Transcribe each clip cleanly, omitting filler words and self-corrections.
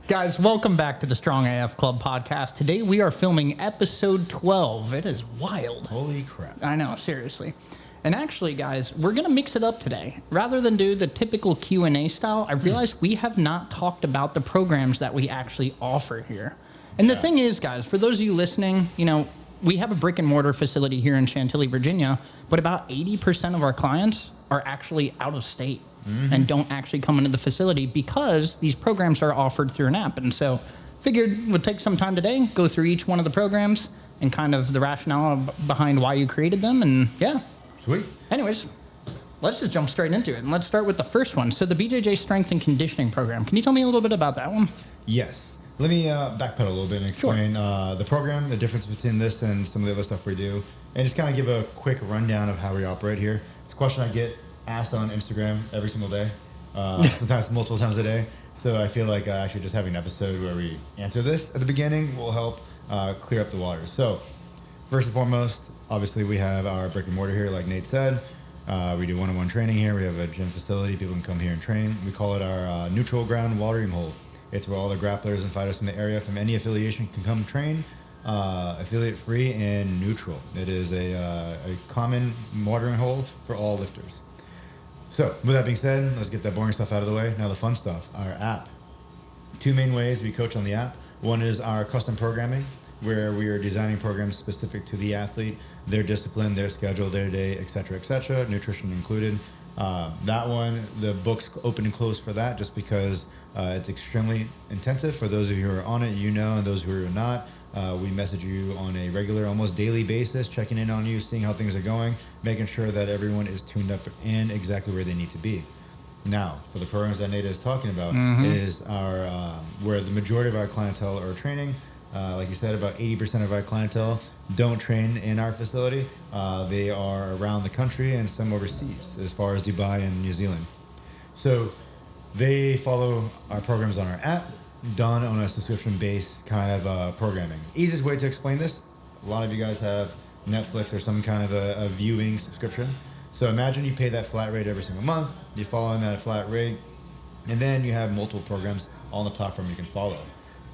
Guys, welcome back to the StrongAF Club podcast. Today we are filming episode 12. It is wild. Holy crap. I know, seriously. And actually, guys, we're going to mix it up today. Rather than do the typical Q&A style, I realized we have not talked about the programs that we actually offer here. And the thing is, guys, for those of you listening, we have a brick and mortar facility here in Chantilly, Virginia, but about 80% of our clients are actually out of state and don't actually come into the facility because these programs are offered through an app. And so figured we'd take some time today, go through each one of the programs and kind of the rationale behind why you created them. And yeah. Sweet. Anyways, let's just jump straight into it. And let's start with the first one. So the BJJ Strength and Conditioning Program. Can you tell me a little bit about that one? Yes. Let me backpedal a little bit and explain the program, the difference between this and some of the other stuff we do, and just kind of give a quick rundown of how we operate here. It's a question I get asked on Instagram every single day, sometimes multiple times a day. So I feel like actually just having an episode where we answer this at the beginning will help clear up the waters. So first and foremost, obviously we have our brick and mortar here, like Nate said. We do one-on-one training here. We have a gym facility. People can come here and train. We call it our neutral ground watering hole. It's where all the grapplers and fighters in the area from any affiliation can come train, affiliate free and neutral. It is a common watering hole for all lifters. So with that being said, let's get that boring stuff out of the way. Now the fun stuff, our app. Two main ways we coach on the app. One is our custom programming, where we are designing programs specific to the athlete, their discipline, their schedule, their day, et cetera, nutrition included. That one, the book's open and closed for that just because it's extremely intensive. For those of you who are on it, and those who are not, we message you on a regular, almost daily basis, checking in on you, seeing how things are going, making sure that everyone is tuned up and exactly where they need to be. Now, for the programs that Nate is talking about, is our where the majority of our clientele are training. Like you said, about 80% of our clientele don't train in our facility. They are around the country and some overseas, as far as Dubai and New Zealand. So they follow our programs on our app, done on a subscription-based kind of programming. Easiest way to explain this, a lot of you guys have Netflix or some kind of a viewing subscription. So imagine you pay that flat rate every single month, you follow in that flat rate, and then you have multiple programs on the platform you can follow.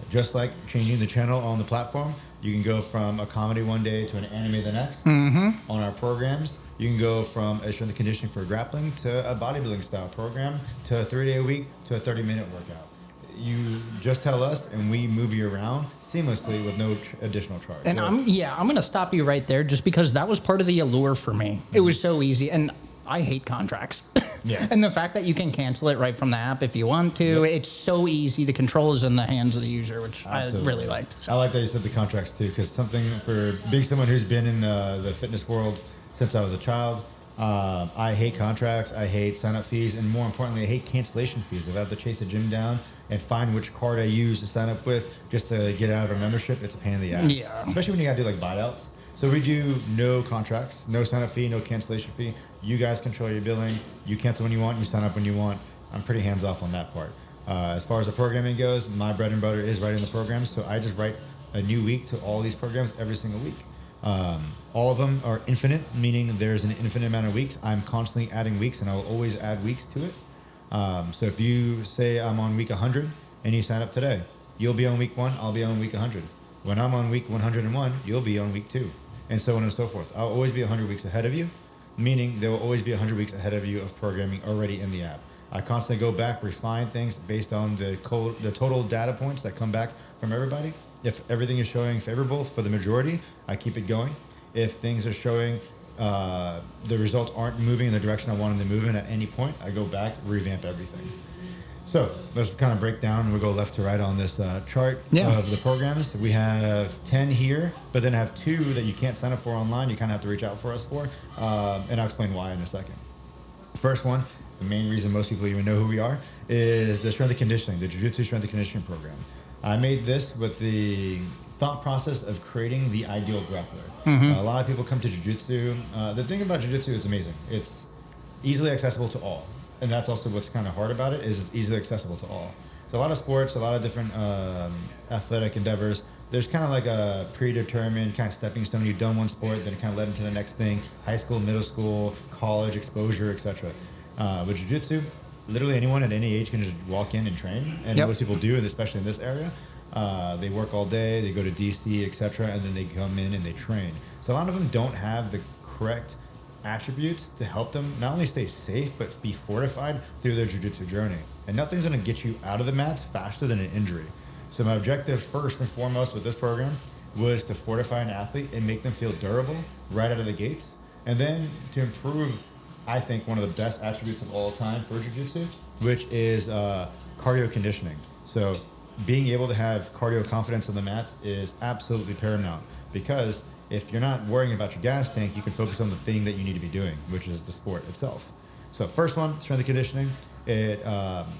Just like changing the channel on the platform, you can go from a comedy one day to an anime the next. On our programs, you can go from a strength and conditioning for grappling to a bodybuilding style program to a 3-day-a-week to a 30-minute workout. You just tell us and we move you around seamlessly with no additional charge. And I'm going to stop you right there just because that was part of the allure for me. It was so easy. And I hate contracts. Yeah. And the fact that you can cancel it right from the app if you want to, it's so easy. The control is in the hands of the user, which Absolutely. I really liked. I like that you said the contracts too, because something for being someone who's been in the fitness world since I was a child, I hate contracts, I hate sign-up fees, and more importantly, I hate cancellation fees. If I have to chase a gym down and find which card I use to sign up with just to get out of a membership, it's a pain in the ass. Yeah. Especially when you gotta do like buyouts. So we do no contracts, no sign-up fee, no cancellation fee. You guys control your billing. You cancel when you want, you sign up when you want. I'm pretty hands-off on that part. As far as the programming goes, my bread and butter is writing the programs, so I just write a new week to all these programs every single week. All of them are infinite, meaning there's an infinite amount of weeks. I'm constantly adding weeks, and I will always add weeks to it. So if you say I'm on week 100 and you sign up today, you'll be on week 1, I'll be on week 100. When I'm on week 101, you'll be on week 2, and so on and so forth. I'll always be 100 weeks ahead of you, meaning there will always be 100 weeks ahead of you of programming already in the app. I constantly go back, refine things based on the total data points that come back from everybody. If everything is showing favorable for the majority, I keep it going. If things are showing the results aren't moving in the direction I want them to move in at any point, I go back, revamp everything. So let's kind of break down. We'll go left to right on this chart of the programs. We have 10 here, but then I have 2 that you can't sign up for online. You kind of have to reach out for us for, and I'll explain why in a second. First one, the main reason most people even know who we are, is the strength and conditioning, the Jiu-Jitsu strength and conditioning program. I made this with the thought process of creating the ideal grappler. A lot of people come to Jiu-Jitsu. The thing about Jiu-Jitsu is amazing. It's easily accessible to all. And that's also what's kind of hard about it, is it's easily accessible to all. So a lot of sports, a lot of different athletic endeavors, there's kind of like a predetermined kind of stepping stone. You've done one sport, then it kind of led into the next thing, high school, middle school, college, exposure, etc. With Jiu-Jitsu, literally anyone at any age can just walk in and train, and most people do, and especially in this area. They work all day, they go to DC, etc., and then they come in and they train. So a lot of them don't have the correct attributes to help them not only stay safe, but be fortified through their jiu-jitsu journey. And nothing's going to get you out of the mats faster than an injury. So my objective first and foremost with this program was to fortify an athlete and make them feel durable right out of the gates. And then to improve, I think, one of the best attributes of all time for jiu-jitsu, which is cardio conditioning. So being able to have cardio confidence on the mats is absolutely paramount, because if you're not worrying about your gas tank, you can focus on the thing that you need to be doing, which is the sport itself. So first one, strength and conditioning. It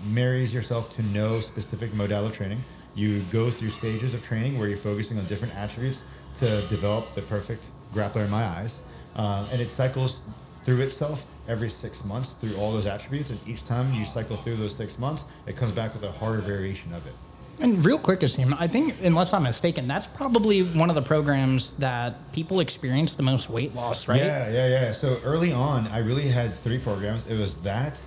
marries yourself to no specific modality of training. You go through stages of training where you're focusing on different attributes to develop the perfect grappler in my eyes. And it cycles through itself every 6 months through all those attributes. And each time you cycle through those 6 months, it comes back with a harder variation of it. And real quick, Asim, I think, unless I'm mistaken, that's probably one of the programs that people experience the most weight loss, right? Yeah. So early on, I really had 3 programs. It was that,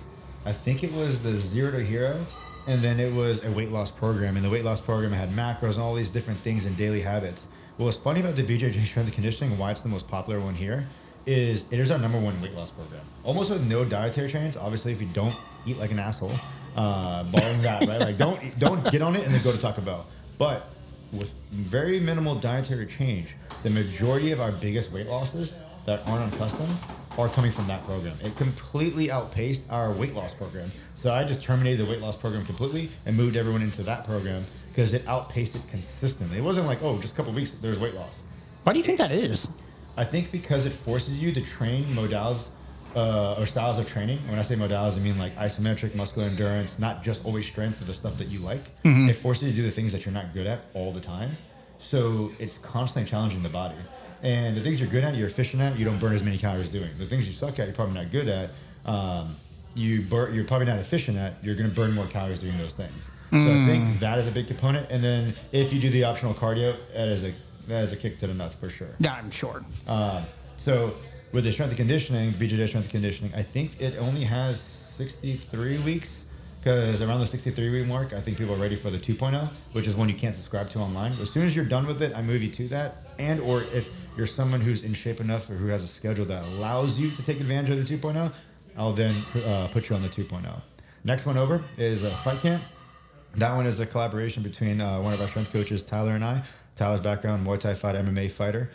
I think it was the Zero to Hero, and then it was a weight loss program. And the weight loss program had macros and all these different things and daily habits. What's funny about the BJJ Strength and Conditioning and why it's the most popular one here is it is our #1 weight loss program. Almost with no dietary change. Obviously, if you don't eat like an asshole, barring that, right? Like don't get on it and then go to Taco Bell. But with very minimal dietary change, the majority of our biggest weight losses that aren't on custom are coming from that program. It completely outpaced our weight loss program. So I just terminated the weight loss program completely and moved everyone into that program because it outpaced it consistently. It wasn't like, oh, just a couple of weeks, there's weight loss. Why do you think that is? I think because it forces you to train modalities or styles of training. When I say modalities, I mean like isometric, muscular endurance, not just always strength or the stuff that you like. It forces you to do the things that you're not good at all the time. So it's constantly challenging the body. And the things you're good at, you're efficient at, you don't burn as many calories doing. The things you suck at, you're probably not good at, you're probably not efficient at, you're going to burn more calories doing those things. So I think that is a big component. And then if you do the optional cardio, that is a kick to the nuts for sure. Yeah, I'm sure. So with the strength and conditioning, BJJ strength and conditioning, I think it only has 63 weeks, because around the 63-week mark, I think people are ready for the 2.0, which is one you can't subscribe to online. As soon as you're done with it, I move you to that. And or if you're someone who's in shape enough or who has a schedule that allows you to take advantage of the 2.0, I'll then put you on the 2.0. Next one over is Fight Camp. That one is a collaboration between one of our strength coaches, Tyler, and I. Tyler's background, Muay Thai fighter, MMA fighter.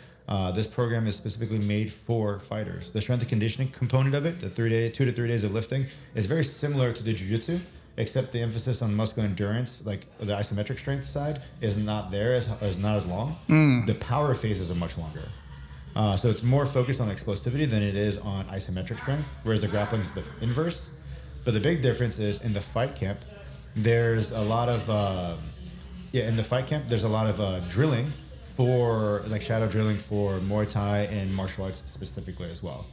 This program is specifically made for fighters. The strength and conditioning component of it, the 2 to 3 days of lifting, is very similar to the jiu-jitsu, except the emphasis on muscular endurance, like the isometric strength side, is not there, is not as long. The power phases are much longer. So it's more focused on explosivity than it is on isometric strength, whereas the grappling is the inverse. But the big difference is in the fight camp, there's a lot of drilling for like shadow drilling for Muay Thai and martial arts specifically as well.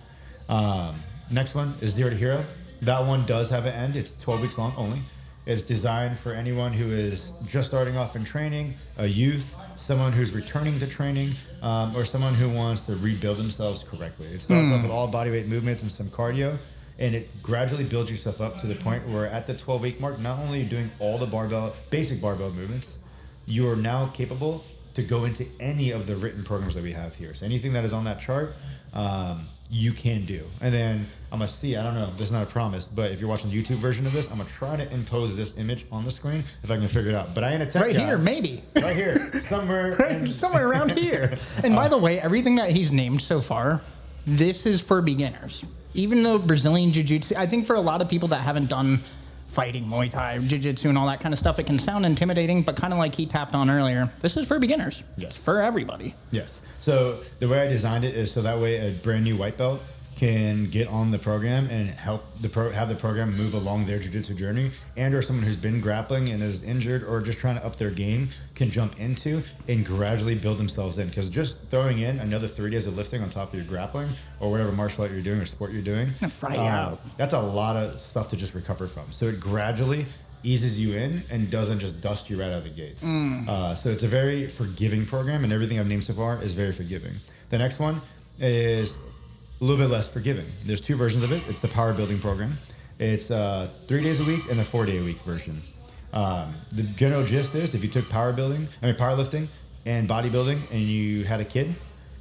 Next one is Zero to Hero. That one does have an end. It's 12 weeks long only. It's designed for anyone who is just starting off in training, a youth, someone who's returning to training, or someone who wants to rebuild themselves correctly. It starts off with all bodyweight movements and some cardio, and it gradually builds yourself up to the point where at the 12-week mark, not only are you doing all the basic barbell movements, you are now capable to go into any of the written programs that we have here. So anything that is on that chart, you can do. And then I'm gonna see, I don't know, this is not a promise, but if you're watching the YouTube version of this, I'm gonna try to impose this image on the screen if I can figure it out. But I ain't a tech guy. Right here, maybe. Right here, somewhere. Somewhere around here. And by the way, everything that he's named so far, this is for beginners. Even though Brazilian Jiu-Jitsu, I think for a lot of people that haven't done fighting, Muay Thai, Jiu-Jitsu, and all that kind of stuff, it can sound intimidating, but kind of like he tapped on earlier, this is for beginners. Yes. For everybody. Yes. So the way I designed it is so that way a brand new white belt can get on the program and help have the program move along their jiu-jitsu journey, and or someone who's been grappling and is injured or just trying to up their game can jump into and gradually build themselves in. Because just throwing in another 3 days of lifting on top of your grappling or whatever martial art you're doing or sport you're doing, that's a lot of stuff to just recover from. So it gradually eases you in and doesn't just dust you right out of the gates. So it's a very forgiving program, and everything I've named so far is very forgiving. The next one is a little bit less forgiving. There's 2 versions of it. It's the power building program. It's 3 days a week and a 4-day-a-week version. The general gist is if you took powerlifting and bodybuilding and you had a kid,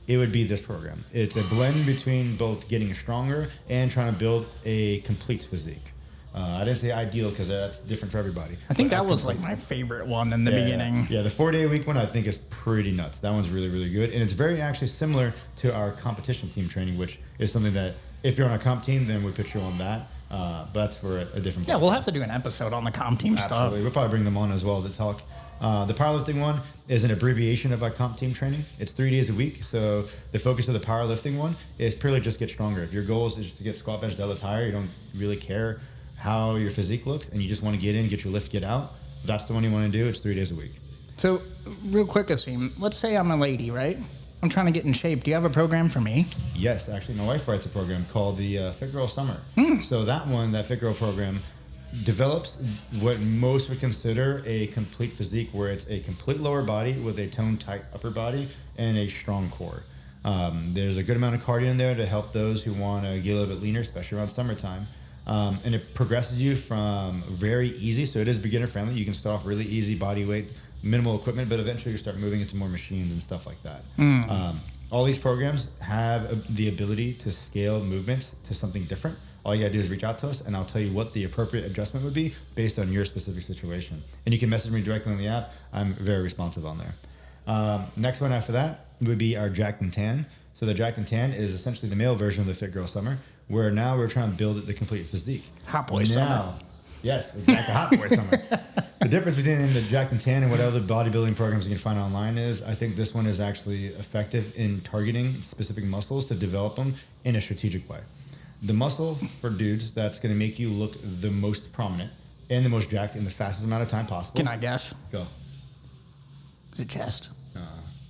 it would be this program. It's a blend between both getting stronger and trying to build a complete physique. I didn't say ideal because that's different for everybody. I think that was like my favorite one in the beginning. Yeah, the 4-day-a-week one I think is pretty nuts. That one's really, really good. And it's very actually similar to our competition team training, which is something that if you're on a comp team, then we put you on that. But that's for a different. Yeah, we'll have to do an episode on the comp team stuff. Absolutely. We'll probably bring them on as well to talk. The powerlifting one is an abbreviation of our comp team training. It's 3 days a week. So the focus of the powerlifting one is purely just get stronger. If your goal is just to get squat, bench, deadlift higher, you don't really care how your physique looks, and you just want to get in, get your lift, get out. If that's the one you want to do, it's 3 days a week. So real quick, Asim, let's say I'm a lady, right? I'm trying to get in shape. Do you have a program for me? Yes, actually, my wife writes a program called the Fit Girl Summer. So that Fit Girl program, develops what most would consider a complete physique, where it's a complete lower body with a toned, tight upper body and a strong core. There's a good amount of cardio in there to help those who want to get a little bit leaner, especially around summertime. And it progresses you from very easy, so it is beginner friendly. You can start off really easy body weight, minimal equipment, but eventually you start moving into more machines and stuff like that. All these programs have the ability to scale movements to something different. All you gotta do is reach out to us, and I'll tell you what the appropriate adjustment would be based on your specific situation. And you can message me directly on the app. I'm very responsive on there. Next one after that would be our Jacked and Tan. So the Jacked and Tan is essentially the male version of the Fit Girl Summer, where now we're trying to build the complete physique. Hot boy summer. Yes, exactly. Hot boy summer. The difference between the Jacked and Tan and what other bodybuilding programs you can find online is I think this one is actually effective in targeting specific muscles to develop them in a strategic way. The muscle for dudes that's going to make you look the most prominent and the most jacked in the fastest amount of time possible. Can I guess? Go. Is it chest?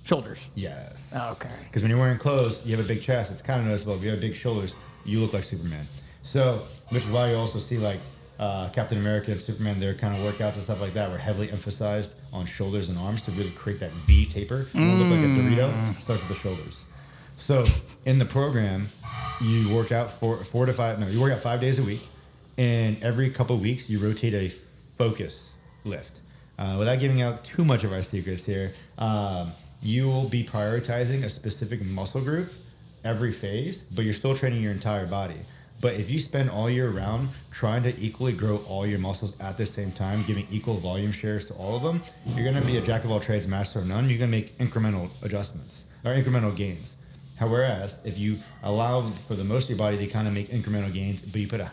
Shoulders? Yes. Oh, okay. Because when you're wearing clothes, you have a big chest. It's kind of noticeable. If you have big shoulders, you look like Superman. So, which is why you also see like Captain America and Superman, their kind of workouts and stuff like that were heavily emphasized on shoulders and arms to really create that V taper. You want to look like a Dorito, starts with the shoulders. So in the program, you work out you work out 5 days a week, and every couple of weeks you rotate a focus lift. Without giving out too much of our secrets here, you will be prioritizing a specific muscle group every phase, but you're still training your entire body. But if you spend all year round trying to equally grow all your muscles at the same time, giving equal volume shares to all of them, you're going to be a jack of all trades, master of none. You're going to make incremental adjustments or incremental gains. Whereas if you allow for the most of your body to kind of make incremental gains, but you put a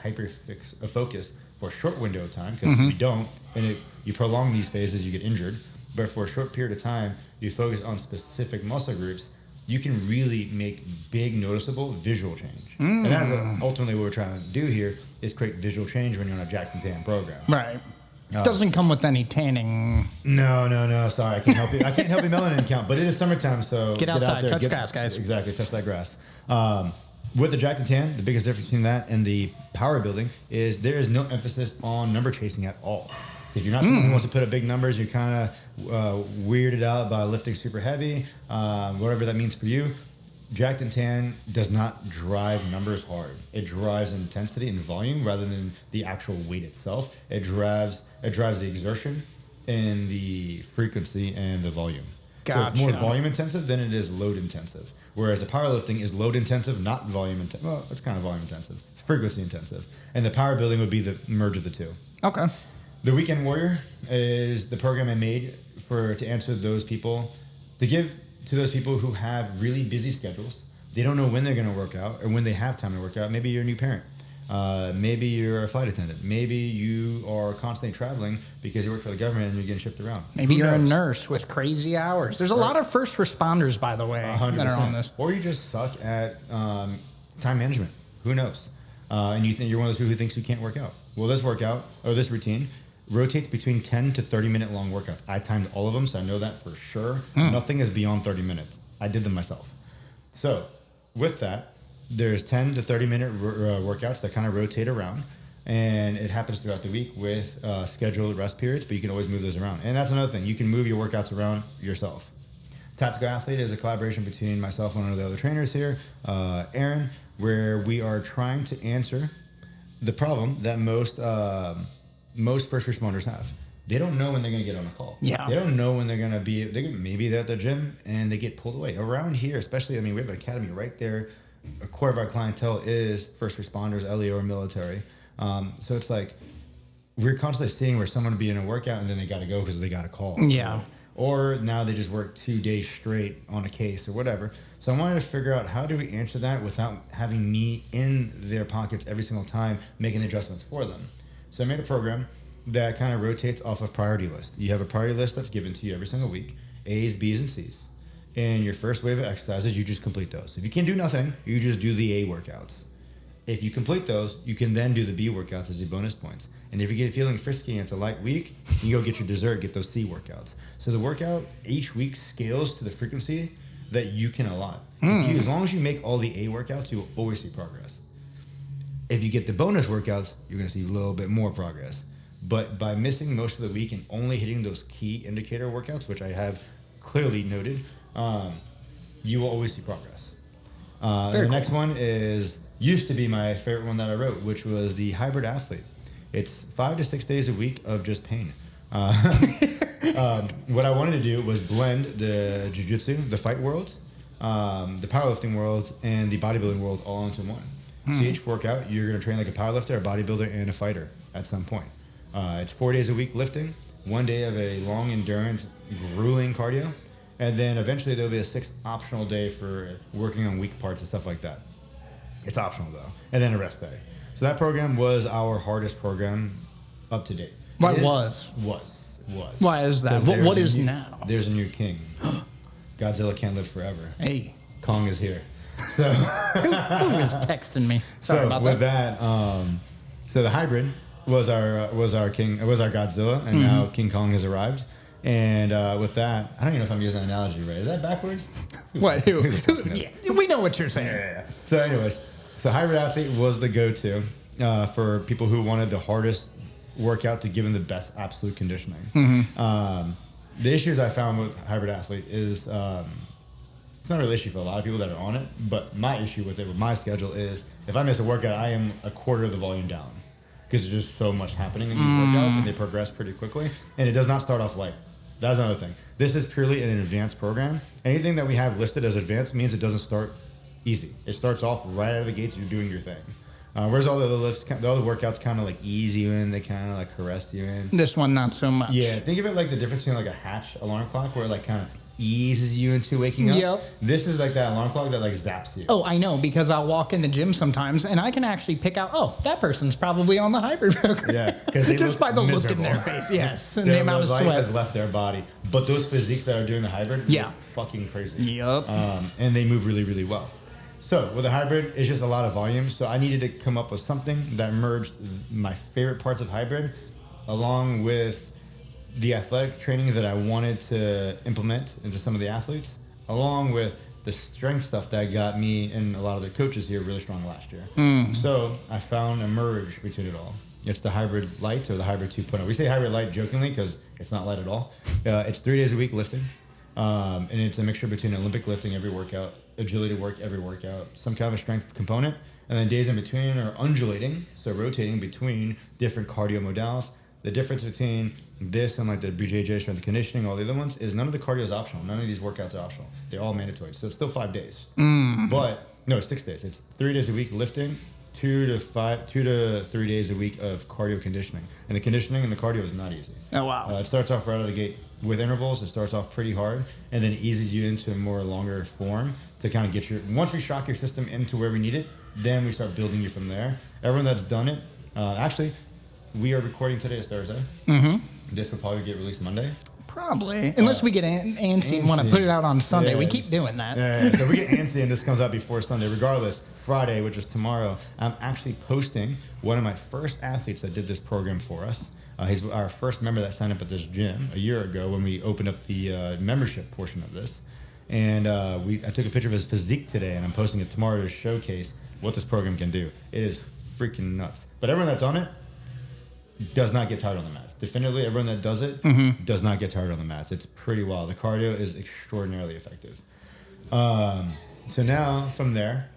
focus for a short window of time, because if you don't, and you prolong these phases, you get injured. But for a short period of time, you focus on specific muscle groups, you can really make big, noticeable visual change. And that is ultimately what we're trying to do here, is create visual change when you're on a Jacked and Tan program. Right. Doesn't come with any tanning. No. Sorry, I can't help you. I can't help you melanin count, but it is summertime, so get outside, out there, touch grass, guys. Exactly, touch that grass. With the Jacked and Tan, the biggest difference between that and the power building is there is no emphasis on number chasing at all. So if you're not someone who wants to put up big numbers, you're kind of weirded out by lifting super heavy, whatever that means for you. Jacked and Tan does not drive numbers hard. It drives intensity and volume rather than the actual weight itself. It drives the exertion and the frequency and the volume. Gotcha. So it's more volume intensive than it is load intensive. Whereas the powerlifting is load intensive, not volume intensive. Well, it's kind of volume intensive. It's frequency intensive. And the power building would be the merge of the two. Okay. The Weekend Warrior is the program I made to answer those people, to give to those people who have really busy schedules. They don't know when they're going to work out or when they have time to work out. Maybe you're a new parent. Maybe you're a flight attendant. Maybe you are constantly traveling because you work for the government and you're getting shipped around. Maybe you're a nurse with crazy hours. There's a lot of first responders, by the way, 100%. that are on this. Or you just suck at time management. Who knows? And you think you're one of those people who thinks you can't work out. Well, this workout or this routine rotates between 10 to 30 minute long workouts. I timed all of them, so I know that for sure. Nothing is beyond 30 minutes. I did them myself. So with that, there's 10 to 30 minute workouts that kind of rotate around, and it happens throughout the week with scheduled rest periods, but you can always move those around. And that's another thing. You can move your workouts around yourself. Tactical Athlete is a collaboration between myself and one of the other trainers here, Aaron, where we are trying to answer the problem that most first responders have. They don't know when they're going to get on a call. Yeah. They don't know when they're going to be, maybe they're at the gym and they get pulled away. Around here, especially, I mean, we have an academy right there. A core of our clientele is first responders, LEO, or military. So it's like, we're constantly seeing where someone will be in a workout and then they got to go because they got a call. Yeah. Or now they just work 2 days straight on a case or whatever. So I wanted to figure out how do we answer that without having me in their pockets every single time making adjustments for them. So I made a program that kind of rotates off a priority list. You have a priority list that's given to you every single week, A's, B's, and C's. And your first wave of exercises, you just complete those. If you can do nothing, you just do the A workouts. If you complete those, you can then do the B workouts as your bonus points. And if you get feeling frisky and it's a light week, you go get your dessert, get those C workouts. So the workout each week scales to the frequency that you can allot. As long as you make all the A workouts, you will always see progress. If you get the bonus workouts, you're going to see a little bit more progress. But by missing most of the week and only hitting those key indicator workouts, which I have clearly noted, you will always see progress. The next one used to be my favorite one that I wrote, which was the hybrid athlete. It's 5 to 6 days a week of just pain. What I wanted to do was blend the jiu-jitsu, the fight world, the powerlifting world, and the bodybuilding world all into one. So each workout, you're going to train like a powerlifter, a bodybuilder, and a fighter at some point. It's 4 days a week lifting, 1 day of a long endurance, grueling cardio, and then eventually there'll be a 6th optional day for working on weak parts and stuff like that. It's optional though, and then a rest day. So that program was our hardest program up to date. Was. Why is that? What is now? There's a new king. Godzilla can't live forever. Hey. Kong is here. So who is texting me? Sorry about that. So the hybrid was our Godzilla, and now King Kong has arrived. And with that, I don't even know if I'm using an analogy right. Is that backwards? What? Yeah, we know what you're saying. Yeah. So anyways, hybrid athlete was the go-to for people who wanted the hardest workout to give them the best absolute conditioning. The issues I found with hybrid athlete is it's not really an issue for a lot of people that are on it, but my issue with my schedule is if I miss a workout, I am a quarter of the volume down because there's just so much happening in these workouts and they progress pretty quickly, and it does not start off light. That's another thing. This is purely an advanced program. Anything that we have listed as advanced means it doesn't start easy. It starts off right out of the gates. You're doing your thing. Whereas all the other lifts, the other workouts kind of like ease you in. They kind of like caress you in. This one, not so much. Yeah, think of it like the difference between like a Hatch alarm clock where it like kind of eases you into waking up. Yep. This is like that alarm clock that like zaps you. Oh, I know, because I'll walk in the gym sometimes and I can actually pick out, oh, that person's probably on the hybrid program. Yeah, because just by the look in their face, yes, and the amount of life sweat has left their body. But those physiques that are doing the hybrid, yeah, are fucking crazy. Yep. And they move really, really well. So with a hybrid, it's just a lot of volume. So I needed to come up with something that merged my favorite parts of hybrid along with the athletic training that I wanted to implement into some of the athletes, along with the strength stuff that got me and a lot of the coaches here really strong last year. So I found a merge between it all. It's the hybrid light or the hybrid 2.0. We say hybrid light jokingly because it's not light at all. It's 3 days a week lifting. And it's a mixture between Olympic lifting every workout, agility work every workout, some kind of a strength component, and then days in between are undulating, so rotating between different cardio modalities. The difference between this and like the BJJ strength conditioning, all the other ones, is none of the cardio is optional. None of these workouts are optional. They're all mandatory. So it's still 5 days. But no, it's 6 days. It's 3 days a week lifting, 2 to 3 days a week of cardio conditioning. And the conditioning and the cardio is not easy. Oh, wow. It starts off right out of the gate with intervals. It starts off pretty hard and then it eases you into a more longer form to kind of get once we shock your system into where we need it, then we start building you from there. Everyone that's done it, actually, we are recording today. It's Thursday. This will probably get released Monday. Probably. Unless we get antsy and want to put it out on Sunday. Yeah. We keep doing that. Yeah. So we get antsy and this comes out before Sunday. Regardless, Friday, which is tomorrow, I'm actually posting one of my first athletes that did this program for us. He's our first member that signed up at this gym a year ago when we opened up the membership portion of this. And I took a picture of his physique today and I'm posting it tomorrow to showcase what this program can do. It is freaking nuts. But everyone that's on it does not get tired on the mats. Definitively, everyone that does it does not get tired on the mats. It's pretty wild. The cardio is extraordinarily effective. So now, from there,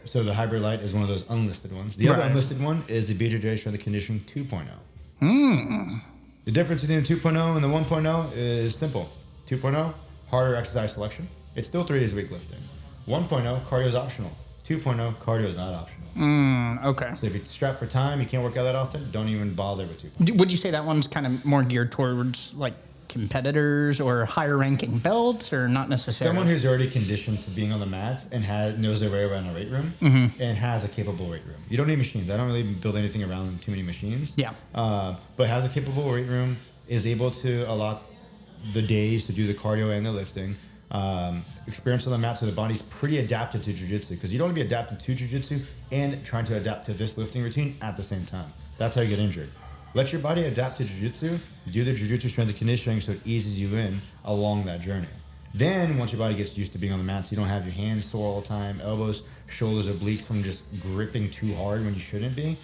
So the Hybrid Light is one of those unlisted ones. The other unlisted one is the BJJ Strength and Conditioning 2.0. The difference between the 2.0 and the 1.0 is simple. 2.0, harder exercise selection. It's still 3 days a week lifting. 1.0, cardio is optional. 2.0, cardio is not optional. Okay. So if you're strapped for time, you can't work out that often, don't even bother with 2.0. Would you say that one's kind of more geared towards like competitors or higher ranking belts, or not necessarily? Someone who's already conditioned to being on the mats and knows their way around a weight room and has a capable weight room. You don't need machines. I don't really build anything around too many machines. Yeah. But has a capable weight room, is able to allot the days to do the cardio and the lifting. Experience on the mat, so the body's pretty adapted to jiu-jitsu, because you don't want to be adapted to jiu-jitsu and trying to adapt to this lifting routine at the same time. That's how you get injured. Let your body adapt to jiu-jitsu, do the jiu-jitsu strength and conditioning so it eases you in along that journey. Then once your body gets used to being on the mats, you don't have your hands sore all the time, elbows, shoulders, obliques from just gripping too hard when you shouldn't be.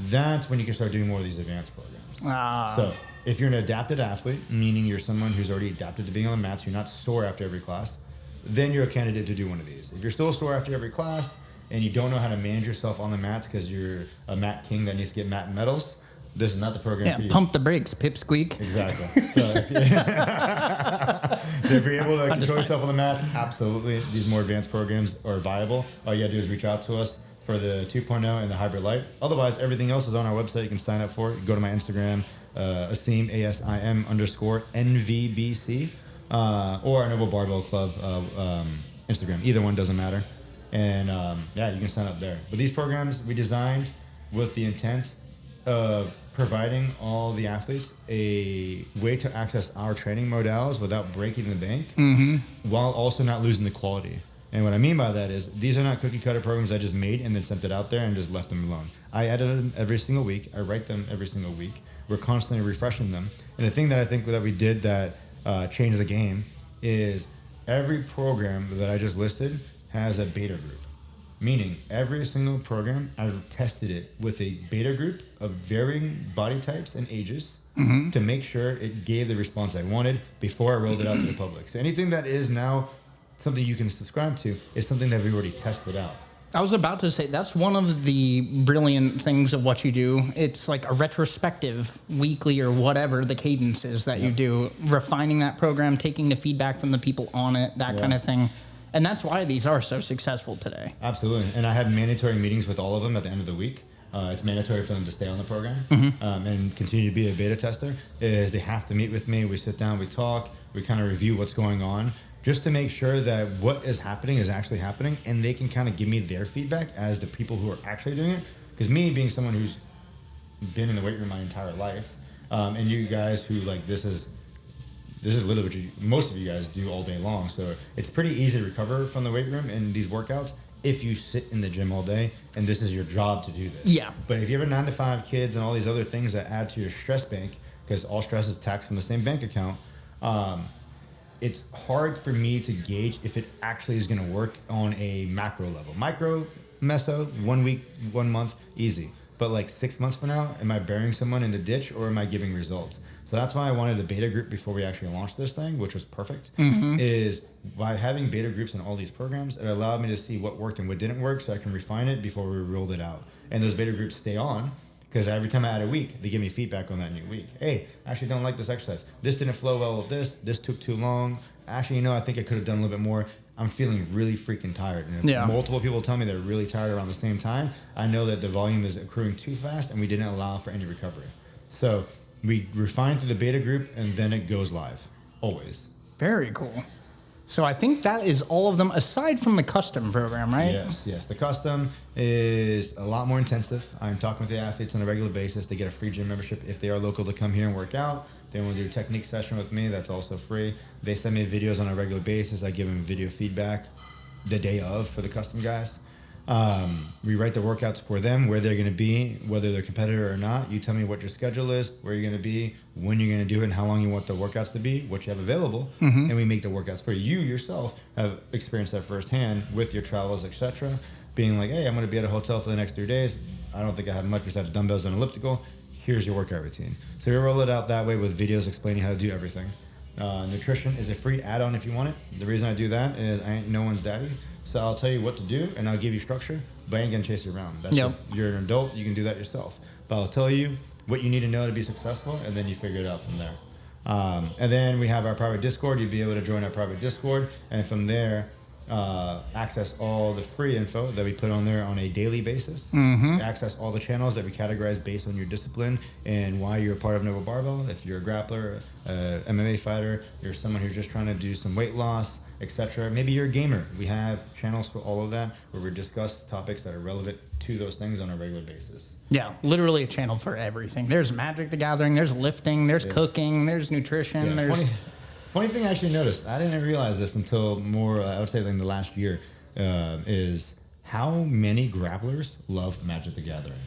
That's when you can start doing more of these advanced programs. So if you're an adapted athlete, meaning you're someone who's already adapted to being on the mats, you're not sore after every class, then you're a candidate to do one of these. If you're still sore after every class and you don't know how to manage yourself on the mats because you're a mat king that needs to get mat medals, this is not the program for you. Pump the brakes, pipsqueak. Exactly. So if you're able to control yourself on the mats, absolutely. These more advanced programs are viable. All you gotta do is reach out to us for the 2.0 and the Hybrid Light. Otherwise, everything else is on our website. You can sign up for it. Go to my Instagram, Asim, ASIM _NVBC, or our Noble Barbell Club Instagram. Either one doesn't matter. And yeah, you can sign up there. But these programs we designed with the intent of providing all the athletes a way to access our training modalities without breaking the bank, while also not losing the quality. And what I mean by that is these are not cookie cutter programs I just made and then sent it out there and just left them alone. I edit them every single week. I write them every single week. We're constantly refreshing them. And the thing that I think that we did that changed the game is every program that I just listed has a beta group. Meaning every single program, I've tested it with a beta group of varying body types and ages to make sure it gave the response I wanted before I rolled it out to the public. So anything that is now something you can subscribe to is something that we've already tested out. I was about to say, that's one of the brilliant things of what you do. It's like a retrospective weekly or whatever the cadence is that you do, refining that program, taking the feedback from the people on it, that kind of thing. And that's why these are so successful today. Absolutely. And I have mandatory meetings with all of them at the end of the week. It's mandatory for them to stay on the program and continue to be a beta tester. Is they have to meet with me. We sit down, we talk, we kind of review what's going on, just to make sure that what is happening is actually happening, and they can kind of give me their feedback as the people who are actually doing it. Because me being someone who's been in the weight room my entire life, and you guys who like this is literally what most of you guys do all day long. So it's pretty easy to recover from the weight room and these workouts if you sit in the gym all day and this is your job to do this. Yeah. But if you have a 9-to-5 kids and all these other things that add to your stress bank, because all stress is taxed from the same bank account, it's hard for me to gauge if it actually is going to work on a macro level. Micro, meso, 1 week, 1 month, easy. But like 6 months from now, am I burying someone in the ditch or am I giving results? So that's why I wanted a beta group before we actually launched this thing, which was perfect, is by having beta groups in all these programs, it allowed me to see what worked and what didn't work so I can refine it before we rolled it out. And those beta groups stay on because every time I add a week, they give me feedback on that new week. Hey, I actually don't like this exercise. This didn't flow well with this. This took too long. Actually, I think I could have done a little bit more. I'm feeling really freaking tired. And if multiple people tell me they're really tired around the same time, I know that the volume is accruing too fast and we didn't allow for any recovery. So we refine through the beta group and then it goes live, always. Very cool. So I think that is all of them aside from the custom program, right? Yes. The custom is a lot more intensive. I'm talking with the athletes on a regular basis. They get a free gym membership if they are local to come here and work out. They want to do a technique session with me. That's also free. They send me videos on a regular basis. I give them video feedback the day of for the custom guys. We write the workouts for them, where they're going to be, whether they're a competitor or not. You tell me what your schedule is, where you're going to be, when you're going to do it, and how long you want the workouts to be, what you have available, and we make the workouts for you. You yourself have experienced that firsthand with your travels, etc. Being like, hey, I'm going to be at a hotel for the next 3 days. I don't think I have much besides dumbbells and elliptical. Here's your workout routine. So we roll it out that way with videos explaining how to do everything. Nutrition is a free add-on if you want it. The reason I do that is I ain't no one's daddy. So I'll tell you what to do, and I'll give you structure, but I ain't gonna chase you around. You're an adult, you can do that yourself. But I'll tell you what you need to know to be successful, and then you figure it out from there. And then we have our private Discord. You'll be able to join our private Discord, and from there, access all the free info that we put on there on a daily basis. Access all the channels that we categorize based on your discipline and why you're a part of Nova Barbell. If you're a grappler, MMA fighter, you're someone who's just trying to do some weight loss, etc. Maybe you're a gamer. We have channels for all of that where we discuss topics that are relevant to those things on a regular basis. Yeah, literally a channel for everything. There's Magic the Gathering, there's lifting, there's cooking, there's nutrition, there's... Funny thing I actually noticed, I didn't realize this until more, I would say in the last year, is how many grapplers love Magic the Gathering.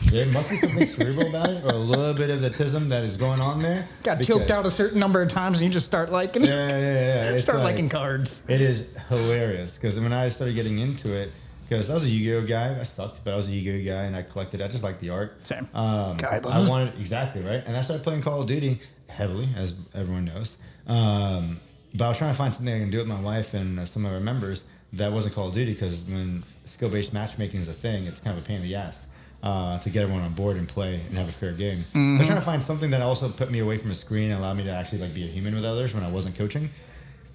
There must be something cerebral about it, or a little bit of the tism that is going on there. Got choked out a certain number of times and you just start liking start liking cards. It is hilarious, because when I started getting into it, because I was a Yu-Gi-Oh guy, I sucked, but I was a Yu-Gi-Oh guy, and I just liked the art. Same. I wanted, exactly, right? And I started playing Call of Duty heavily, as everyone knows. But I was trying to find something I can do with my wife and some of our members that wasn't Call of Duty, because when skill-based matchmaking is a thing, it's kind of a pain in the ass to get everyone on board and play and have a fair game. So I was trying to find something that also put me away from a screen and allowed me to actually be a human with others when I wasn't coaching.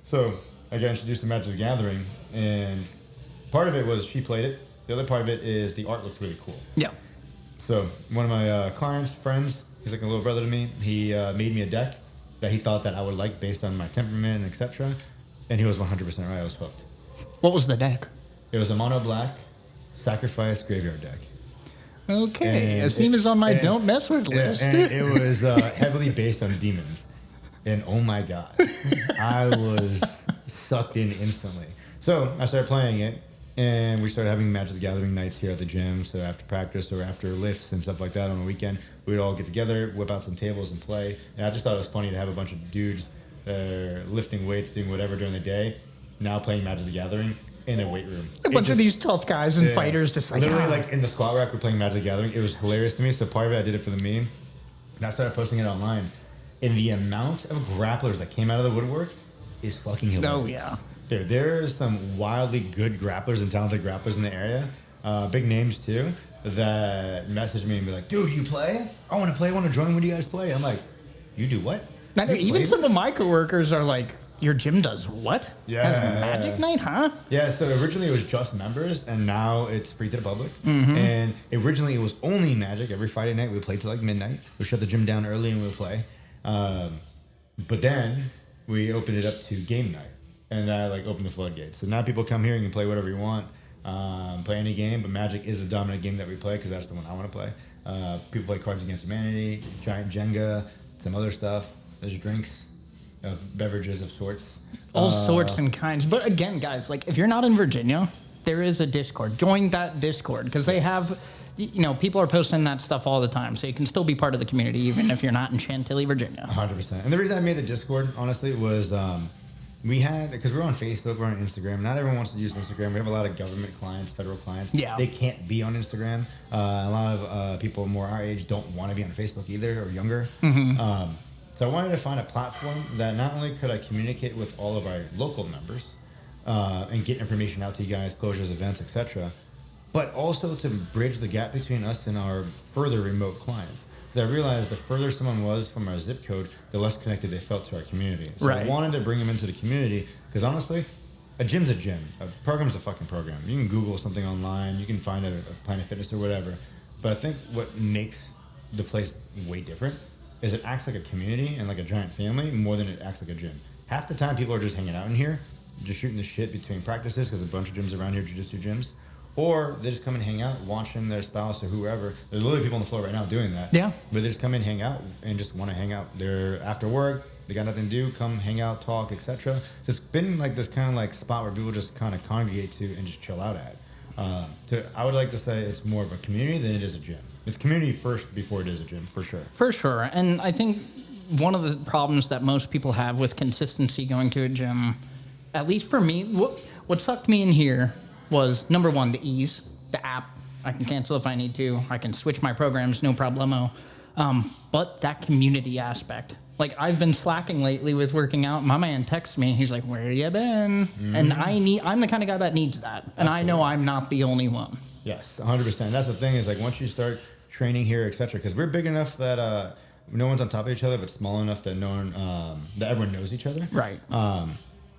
So I got introduced to Magic the Gathering, and part of it was she played it. The other part of it is the art looked really cool. Yeah. So one of my friends, he's like a little brother to me. He made me a deck that he thought that I would like based on my temperament, etc. And he was 100% right. I was hooked. What was the deck? It was a mono black sacrifice graveyard deck. Okay, Asim is on my don't mess with list. And it was heavily based on demons. And oh my god, I was sucked in instantly. So I started playing it, and we started having Magic the Gathering nights here at the gym. So after practice or after lifts and stuff like that on the weekend, we would all get together, whip out some tables and play. And I just thought it was funny to have a bunch of dudes lifting weights, doing whatever during the day, now playing Magic the Gathering in a weight room. A bunch of these tough guys and fighters just like... Literally, like in the squat rack, we're playing Magic the Gathering. It was hilarious to me. So part of it, I did it for the meme. And I started posting it online. And the amount of grapplers that came out of the woodwork is fucking hilarious. Oh, yeah. Dude, there's some wildly good grapplers and talented grapplers in the area. Big names, too, that message me and be like, dude, you play? I want to play. I want to join. When do you guys play? I'm like, you do what? Even some of my coworkers are like, your gym does what? Yeah. Has Magic Night, huh? Yeah, so originally it was just members, and now it's free to the public. And originally it was only Magic. Every Friday night we played till like midnight. We shut the gym down early and we'll play. But then we opened it up to game night, and that opened the floodgates. So now people come here and can play whatever you want, play any game, but Magic is the dominant game that we play because that's the one I want to play. People play Cards Against Humanity, Giant Jenga, some other stuff. There's drinks. Of beverages of sorts. All sorts and kinds. But again, guys, if you're not in Virginia, there is a Discord. Join that Discord because they have, people are posting that stuff all the time. So you can still be part of the community even if you're not in Chantilly, Virginia. 100%. And the reason I made the Discord, honestly, was because we're on Facebook, we're on Instagram. Not everyone wants to use Instagram. We have a lot of government clients, federal clients. Yeah. They can't be on Instagram. A lot of people more our age don't want to be on Facebook either or younger. So I wanted to find a platform that not only could I communicate with all of our local members and get information out to you guys, closures, events, etc., but also to bridge the gap between us and our further remote clients. Because I realized the further someone was from our zip code, the less connected they felt to our community. So I wanted to bring them into the community because honestly, a gym's a gym. A program's a fucking program. You can Google something online. You can find a Planet Fitness or whatever. But I think what makes the place way different is it acts like a community and like a giant family more than it acts like a gym. Half the time people are just hanging out in here, just shooting the shit between practices because a bunch of gyms around here, jiu-jitsu gyms, or they just come and hang out watching their spouse or whoever. There's literally people on the floor right now doing that. Yeah. But they just come in, hang out, and just want to hang out. They're after work, they got nothing to do, come hang out, talk, etc. So it's been like this kind of spot where people just kind of congregate to and just chill out at. I would like to say it's more of a community than it is a gym. It's community first before it is a gym, for sure. For sure. And I think one of the problems that most people have with consistency going to a gym, at least for me, what sucked me in here was, number one, the ease. The app, I can cancel if I need to. I can switch my programs, no problemo. But that community aspect. Like, I've been slacking lately with working out. My man texts me. He's like, where you been? And I'm the kind of guy that needs that. And I know I'm not the only one. Yes, 100%. That's the thing is, like, once you start training here, etc., because we're big enough that no one's on top of each other, but small enough that that everyone knows each other. Right.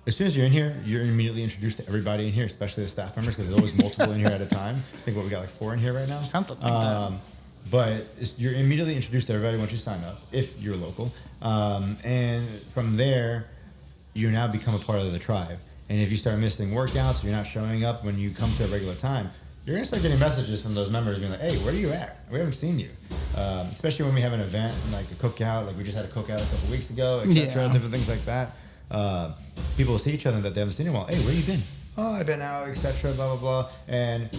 As soon as you're in here, you're immediately introduced to everybody in here, especially the staff members, because there's always multiple in here at a time. I think we got like 4 in here right now. Something like that. But you're immediately introduced to everybody once you sign up, if you're local. And from there, you now become a part of the tribe. And if you start missing workouts, or you're not showing up when you come to a regular time, you're going to start getting messages from those members being like, hey, where are you at? We haven't seen you. Especially when we have an event, like a cookout, like we just had a cookout a couple weeks ago, etc., different things like that. People will see each other that they haven't seen in a while. Hey, where you been? Oh, I've been out, etc., blah, blah, blah. And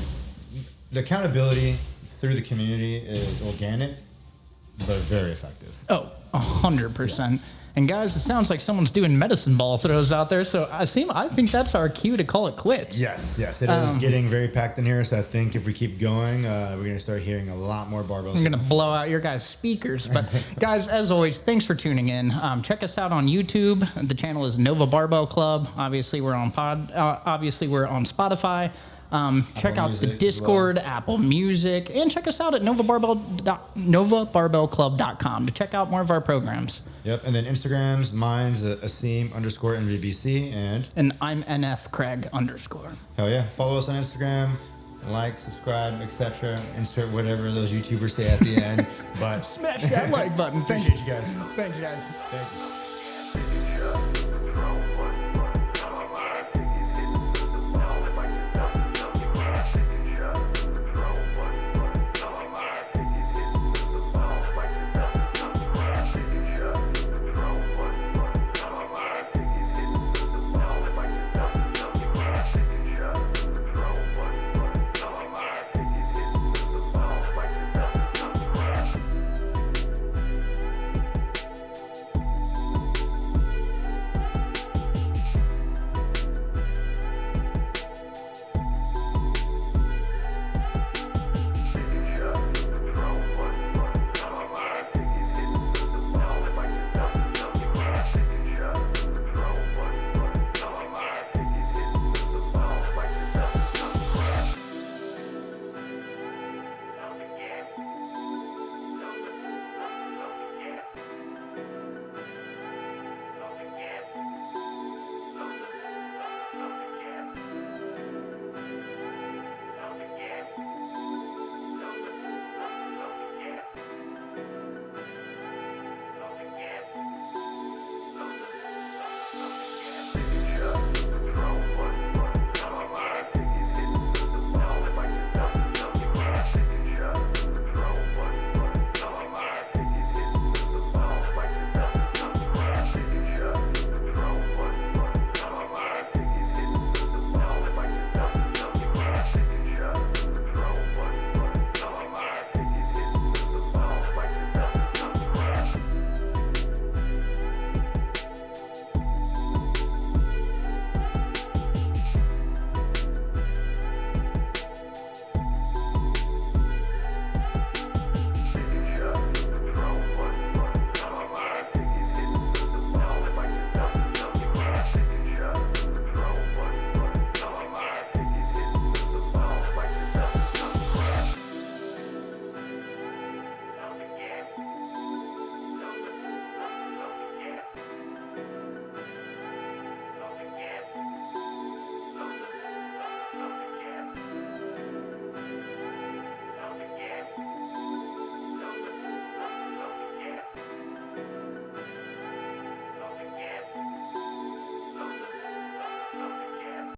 the accountability through the community is organic, but very effective. Oh, 100%. Yeah. And guys, it sounds like someone's doing medicine ball throws out there. So I think that's our cue to call it quits. Yes. It is getting very packed in here. So I think if we keep going, we're going to start hearing a lot more barbells. I'm going to blow out your guys' speakers. But guys, as always, thanks for tuning in. Check us out on YouTube. The channel is Nova Barbell Club. Obviously, we're on Spotify. Check out the Discord, Apple Music, and check us out at novabarbellclub.com to check out more of our programs. Yep, and then Instagrams, mine's Asim_NVBC, and I'm NF Craig _. Hell yeah. Follow us on Instagram, like, subscribe, etc. Insert whatever those YouTubers say at the end. But smash that like button. Appreciate you guys. Thanks, guys. Thank you.